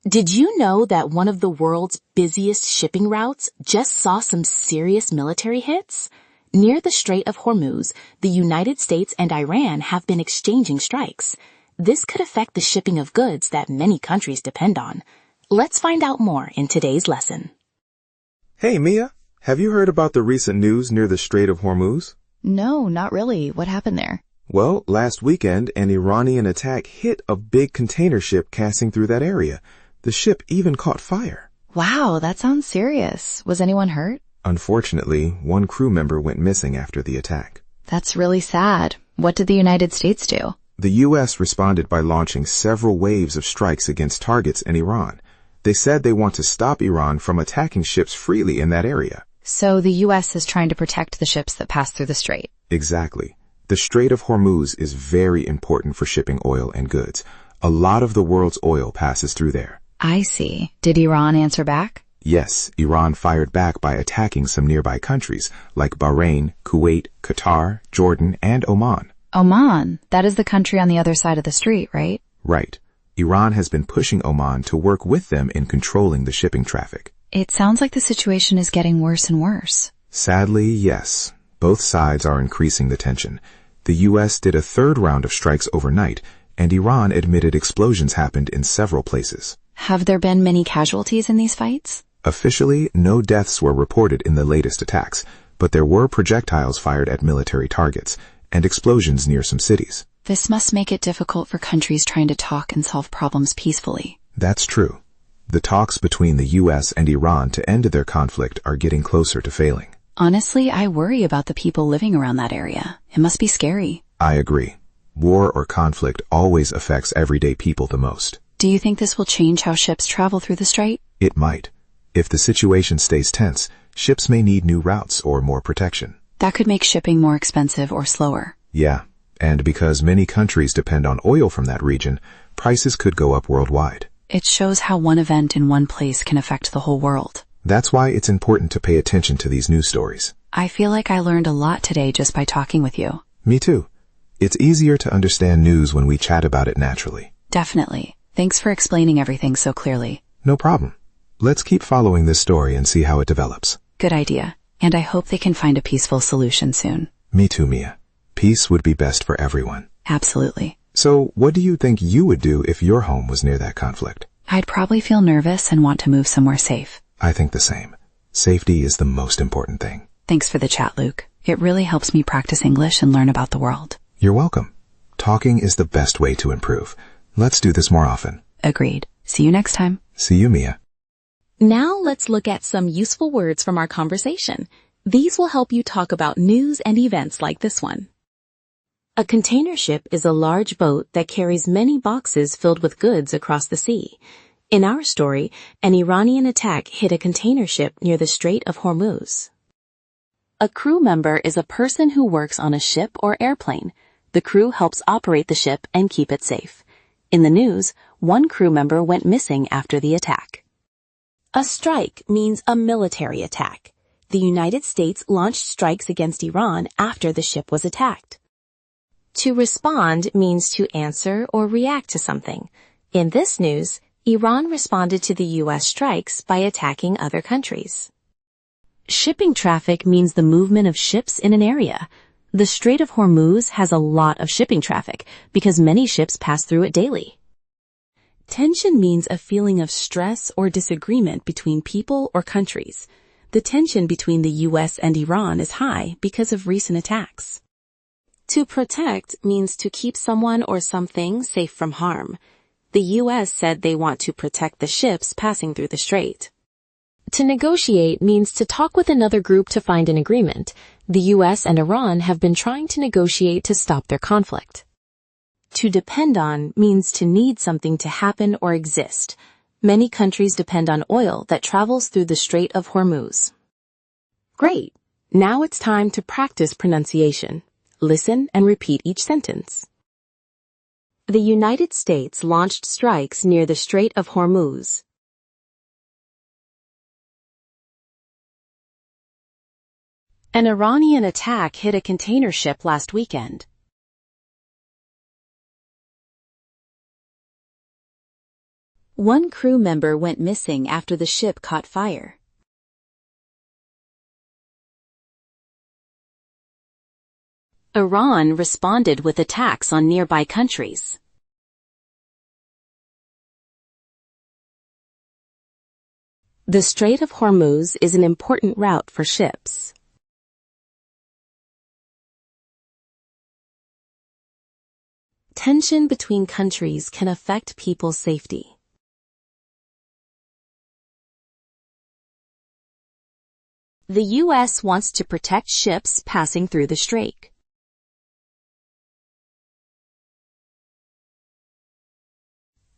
Did you know that one of the world's busiest shipping routes just saw some serious military hits? Near the Strait of Hormuz, the United States and Iran have been exchanging strikes. This could affect the shipping of goods that many countries depend on. Let's find out more in today's lesson. Hey, Mia, have you heard about the recent news near the Strait of Hormuz? No, not really. What happened there? Well, last weekend, an Iranian attack hit a big container ship passing through that area. The ship even caught fire. Wow, that sounds serious. Was anyone hurt? Unfortunately, one crew member went missing after the attack. That's really sad. What did the United States do? The U.S. responded by launching several waves of strikes against targets in Iran. They said they want to stop Iran from attacking ships freely in that area. So the U.S. is trying to protect the ships that pass through the strait. Exactly. The Strait of Hormuz is very important for shipping oil and goods. A lot of the world's oil passes through there. I see. Did Iran answer back? Yes, Iran fired back by attacking some nearby countries like Bahrain, Kuwait, Qatar, Jordan, and Oman. Oman? That is the country on the other side of the street, right? Right. Iran has been pushing Oman to work with them in controlling the shipping traffic. It sounds like the situation is getting worse and worse. Sadly, yes. Both sides are increasing the tension. The U.S. did a third round of strikes overnight, and Iran admitted explosions happened in several places. Have there been many casualties in these fights? Officially, no deaths were reported in the latest attacks, but there were projectiles fired at military targets and explosions near some cities. This must make it difficult for countries trying to talk and solve problems peacefully. That's true. The talks between the U.S. and Iran to end their conflict are getting closer to failing. Honestly, I worry about the people living around that area. It must be scary. I agree. War or conflict always affects everyday people the most. Do you think this will change how ships travel through the strait? It might. If the situation stays tense, ships may need new routes or more protection. That could make shipping more expensive or slower. Yeah, and because many countries depend on oil from that region, prices could go up worldwide. It shows how one event in one place can affect the whole world. That's why it's important to pay attention to these news stories. I feel like I learned a lot today just by talking with you. Me too. It's easier to understand news when we chat about it naturally. Definitely. Thanks for explaining everything so clearly. No problem. Let's keep following this story and see how it develops. Good idea. And I hope they can find a peaceful solution soon. Me too, Mia. Peace would be best for everyone. Absolutely. So, what do you think you would do if your home was near that conflict? I'd probably feel nervous and want to move somewhere safe. I think the same. Safety is the most important thing. Thanks for the chat, Luke. It really helps me practice English and learn about the world. You're welcome. Talking is the best way to improve. Let's do this more often. Agreed. See you next time. See you, Mia. Now let's look at some useful words from our conversation. These will help you talk about news and events like this one. A container ship is a large boat that carries many boxes filled with goods across the sea. In our story, an Iranian attack hit a container ship near the Strait of Hormuz. A crew member is a person who works on a ship or airplane. The crew helps operate the ship and keep it safe. In the news, one crew member went missing after the attack. A strike means a military attack. The United States launched strikes against Iran after the ship was attacked. To respond means to answer or react to something. In this news, Iran responded to the U.S. strikes by attacking other countries. Shipping traffic means the movement of ships in an area. The Strait of Hormuz has a lot of shipping traffic because many ships pass through it daily. Tension means a feeling of stress or disagreement between people or countries. The tension between the U.S. and Iran is high because of recent attacks. To protect means to keep someone or something safe from harm. The U.S. said they want to protect the ships passing through the strait. To negotiate means to talk with another group to find an agreement. The U.S. and Iran have been trying to negotiate to stop their conflict. To depend on means to need something to happen or exist. Many countries depend on oil that travels through the Strait of Hormuz. Great! Now it's time to practice pronunciation. Listen and repeat each sentence. The United States launched strikes near the Strait of Hormuz. An Iranian attack hit a container ship last weekend. One crew member went missing after the ship caught fire. Iran responded with attacks on nearby countries. The Strait of Hormuz is an important route for ships. Tension between countries can affect people's safety. The U.S. wants to protect ships passing through the strait.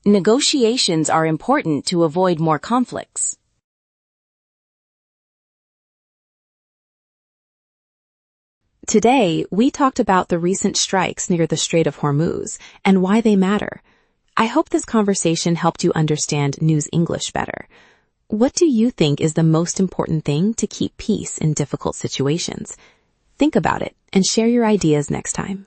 Negotiations are important to avoid more conflicts. Today, we talked about the recent strikes near the Strait of Hormuz and why they matter. I hope this conversation helped you understand news English better. What do you think is the most important thing to keep peace in difficult situations? Think about it and share your ideas next time.